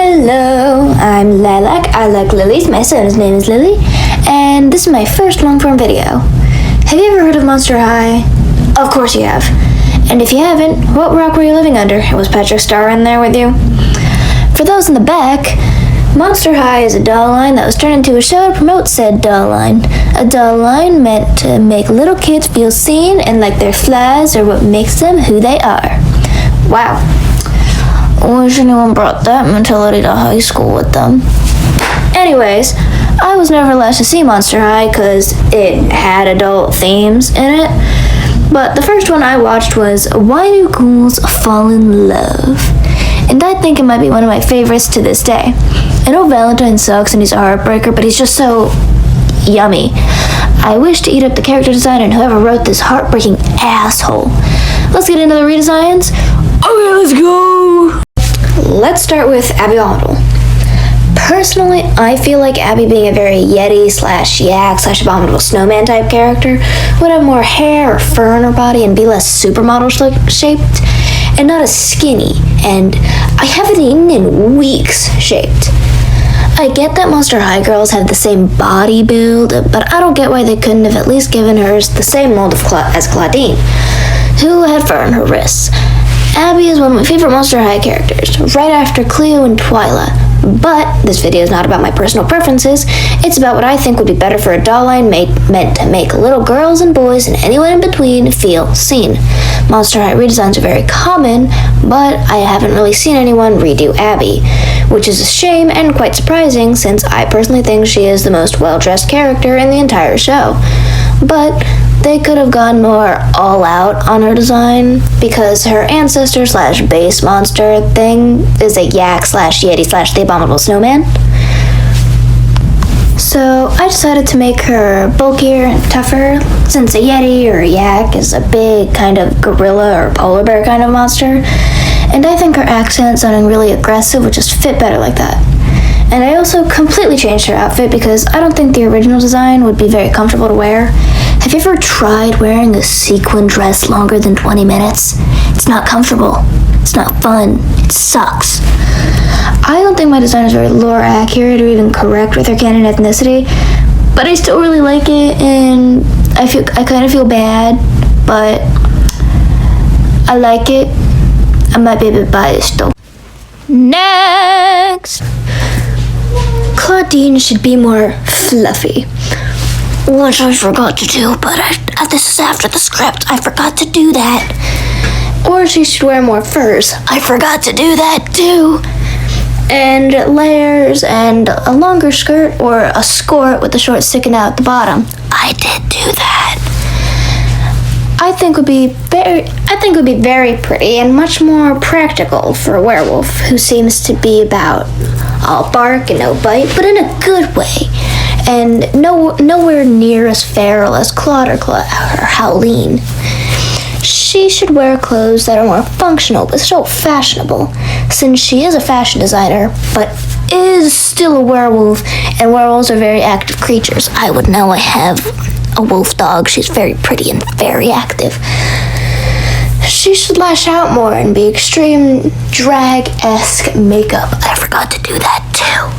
Hello, I'm Lilac. I like lilies. My son's name is Lily, and this is my first long-form video. Have you ever heard of Monster High? Of course you have. And if you haven't, what rock were you living under? Was Patrick Star in there with you? For those in the back, Monster High is a doll line that was turned into a show to promote said doll line. A doll line meant to make little kids feel seen and like their flaws are what makes them who they are. Wow. I wish anyone brought that mentality to high school with them. Anyways, I was never allowed to see Monster High because it had adult themes in it. But the first one I watched was Why Do Ghouls Fall in Love? And I think it might be one of my favorites to this day. I know Valentine sucks and he's a heartbreaker, but he's just so yummy. I wish to eat up the character design and whoever wrote this heartbreaking asshole. Let's get into the redesigns. Okay, let's go! Let's start with Abbey Abominable. Personally, I feel like Abbey, being a very Yeti/Yak/Abominable Snowman type character, would have more hair or fur on her body and be less supermodel shaped, and not as skinny, and I haven't eaten in weeks shaped. I get that Monster High girls have the same body build, but I don't get why they couldn't have at least given hers the same mold as Clawdeen, who had fur on her wrists. Abbey is one of my favorite Monster High characters, right after Cleo and Twyla. But this video is not about my personal preferences, it's about what I think would be better for a doll line meant to make little girls and boys and anyone in between feel seen. Monster High redesigns are very common, but I haven't really seen anyone redo Abbey, which is a shame and quite surprising since I personally think she is the most well-dressed character in the entire show. But they could have gone more all out on her design because her ancestor/base monster thing is a Yak/Yeti/the Abominable Snowman. So I decided to make her bulkier and tougher since a Yeti or a Yak is a big kind of gorilla or polar bear kind of monster. And I think her accent sounding really aggressive would just fit better like that. And I also completely changed her outfit because I don't think the original design would be very comfortable to wear. Have you ever tried wearing a sequin dress longer than 20 minutes? It's not comfortable. It's not fun. It sucks. I don't think my design is very lore accurate or even correct with her canon ethnicity, but I still really like it, and I kind of feel bad, but I like it. I might be a bit biased though. Next! Clawdeen should be more fluffy. Which I forgot to do, but this is after the script. I forgot to do that. Or she should wear more furs. I forgot to do that too. And layers and a longer skirt or a skirt with the shorts sticking out at the bottom. I did do that. I think would be very pretty and much more practical for a werewolf who seems to be about all bark and no bite, but in a good way, and nowhere near as feral as Claude or Howleen. She should wear clothes that are more functional but still fashionable, since she is a fashion designer, but is still a werewolf, and werewolves are very active creatures. I would know. I have a wolf dog. She's very pretty and very active. She should lash out more and be extreme drag-esque makeup. I forgot to do that too.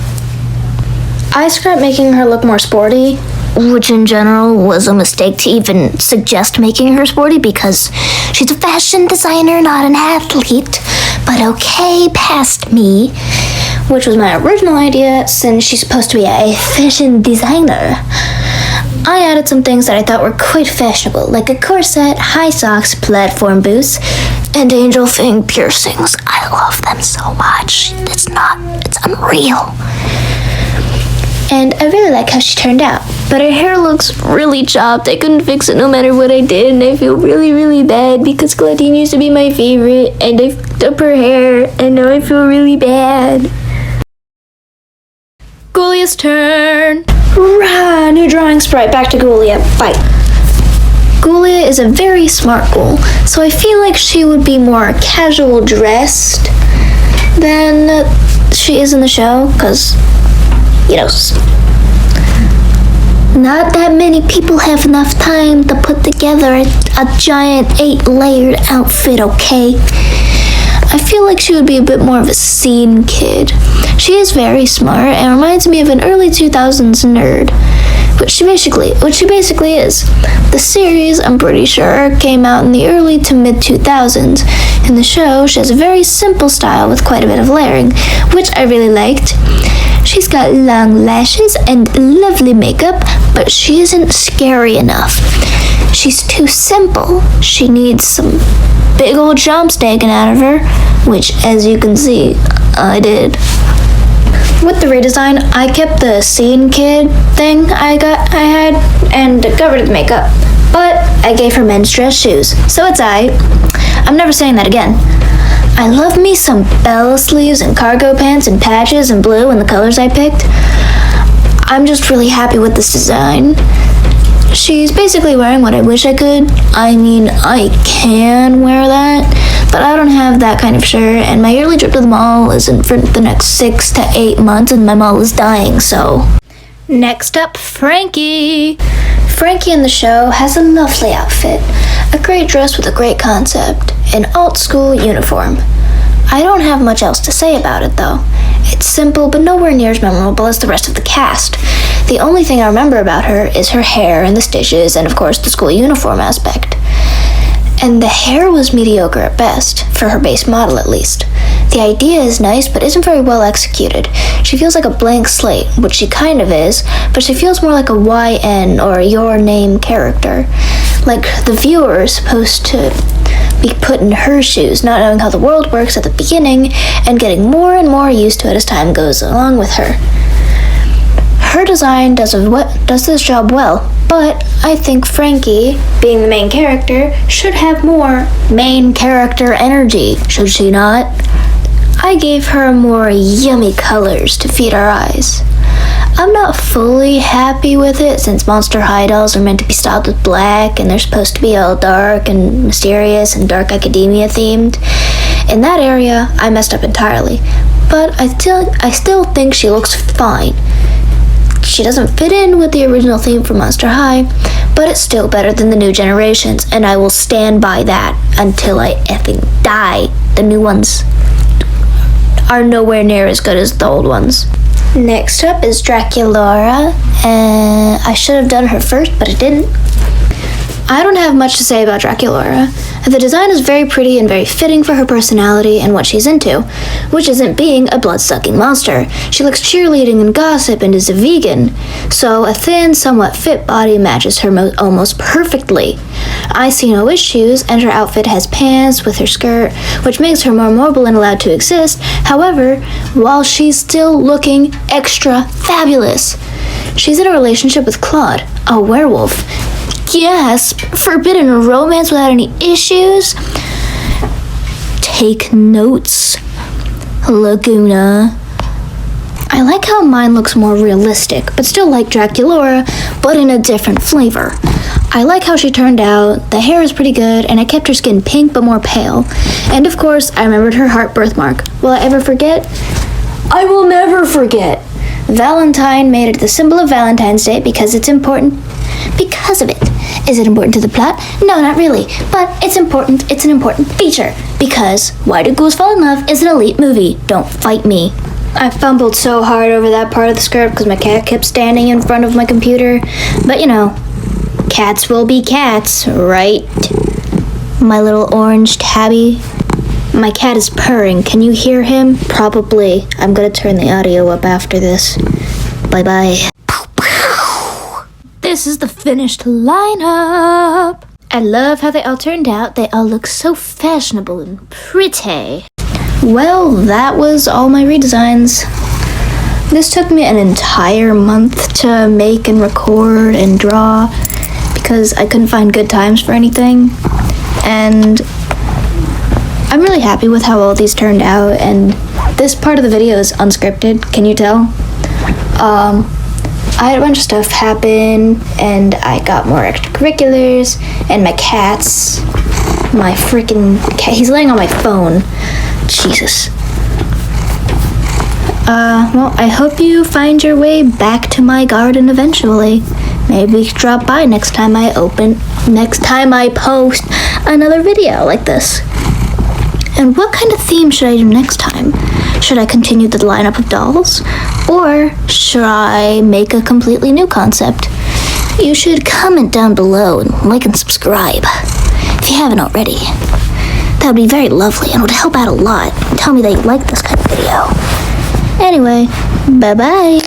I scrapped making her look more sporty, which in general was a mistake to even suggest making her sporty because she's a fashion designer, not an athlete. But okay, past me, which was my original idea since she's supposed to be a fashion designer. I added some things that I thought were quite fashionable, like a corset, high socks, platform boots, and angel fang piercings. I love them so much. It's unreal. And I really like how she turned out, but her hair looks really chopped. I couldn't fix it no matter what I did, and I feel really, really bad because Clawdeen used to be my favorite, and I fucked up her hair, and now I feel really bad. Ghoulia's turn. Hurrah! New drawing sprite. Back to Ghoulia. Fight. Ghoulia is a very smart ghoul, so I feel like she would be more casual dressed than she is in the show, because, you know, not that many people have enough time to put together a giant 8-layered outfit, okay? I I feel like she would be a bit more of a scene kid. She is very smart and reminds me of an early 2000s nerd, which she basically is. The series, I'm pretty sure, came out in the early to mid 2000s. In the show, she has a very simple style with quite a bit of layering, which I really liked. She's got long lashes and lovely makeup, but she isn't scary enough. She's too simple. She needs some big old jumps taken out of her, which, as you can see, I did. With the redesign, I kept the scene kid thing I had and got rid of the makeup, but I gave her men's dress shoes, so it's aight. I'm never saying that again. I love me some bell sleeves and cargo pants and patches and blue and the colors I picked. I'm just really happy with this design. She's basically wearing what I wish I could. I mean, I can wear that, but I don't have that kind of shirt, and my yearly trip to the mall isn't for the next 6 to 8 months, and my mall is dying, so. Next up, Frankie. Frankie in the show has a lovely outfit, a great dress with a great concept, an alt-school uniform. I don't have much else to say about it, though. It's simple, but nowhere near as memorable as the rest of the cast. The only thing I remember about her is her hair and the stitches, and of course the school uniform aspect. And the hair was mediocre at best, for her base model at least. The idea is nice, but isn't very well executed. She feels like a blank slate, which she kind of is, but she feels more like a YN or Your Name character. Like the viewer is supposed to be put in her shoes, not knowing how the world works at the beginning, and getting more and more used to it as time goes along with her. Her design does this job well, but I think Frankie, being the main character, should have more main character energy, should she not? I gave her more yummy colors to feed our eyes. I'm not fully happy with it since Monster High dolls are meant to be styled with black and they're supposed to be all dark and mysterious and dark academia themed. In that area, I messed up entirely, but I still think she looks fine. She doesn't fit in with the original theme for Monster High, but it's still better than the new generations, and I will stand by that until I effing die. The new ones are nowhere near as good as the old ones. Next up is Draculora, and I should have done her first, but I didn't. I don't have much to say about Draculora. The design is very pretty and very fitting for her personality and what she's into, which isn't being a blood-sucking monster. She likes cheerleading and gossip and is a vegan, so a thin, somewhat fit body matches her almost perfectly. I see no issues, and her outfit has pants with her skirt, which makes her more mobile and allowed to exist, however, while she's still looking extra fabulous. She's in a relationship with Claude, a werewolf. Yes, forbidden romance without any issues. Take notes, Laguna. I like how mine looks more realistic, but still like Draculora, but in a different flavor. I like how she turned out, the hair is pretty good, and I kept her skin pink but more pale. And of course, I remembered her heart birthmark. Will I ever forget? I will never forget! Valentine made it the symbol of Valentine's Day because it's important. Because of it. Is it important to the plot? No, not really. But it's important. It's an important feature. Because Why Do Ghouls Fall in Love is an elite movie. Don't fight me. I fumbled so hard over that part of the script because my cat kept standing in front of my computer. But you know, cats will be cats, right? My little orange tabby. My cat is purring. Can you hear him? Probably. I'm gonna turn the audio up after this. Bye-bye. This is the finished lineup. I love how they all turned out. They all look so fashionable and pretty. Well, that was all my redesigns. This took me an entire month to make and record and draw because I couldn't find good times for anything. And I'm really happy with how all these turned out, and this part of the video is unscripted, can you tell? I had a bunch of stuff happen, and I got more extracurriculars, and my cats, my freaking cat, he's laying on my phone. Jesus. Well, I hope you find your way back to my garden eventually. Maybe drop by next time I post another video like this. And what kind of theme should I do next time? Should I continue the lineup of dolls? Or should I make a completely new concept? You should comment down below and like and subscribe if you haven't already. That would be very lovely and would help out a lot. Tell me that you like this kind of video. Anyway, bye-bye.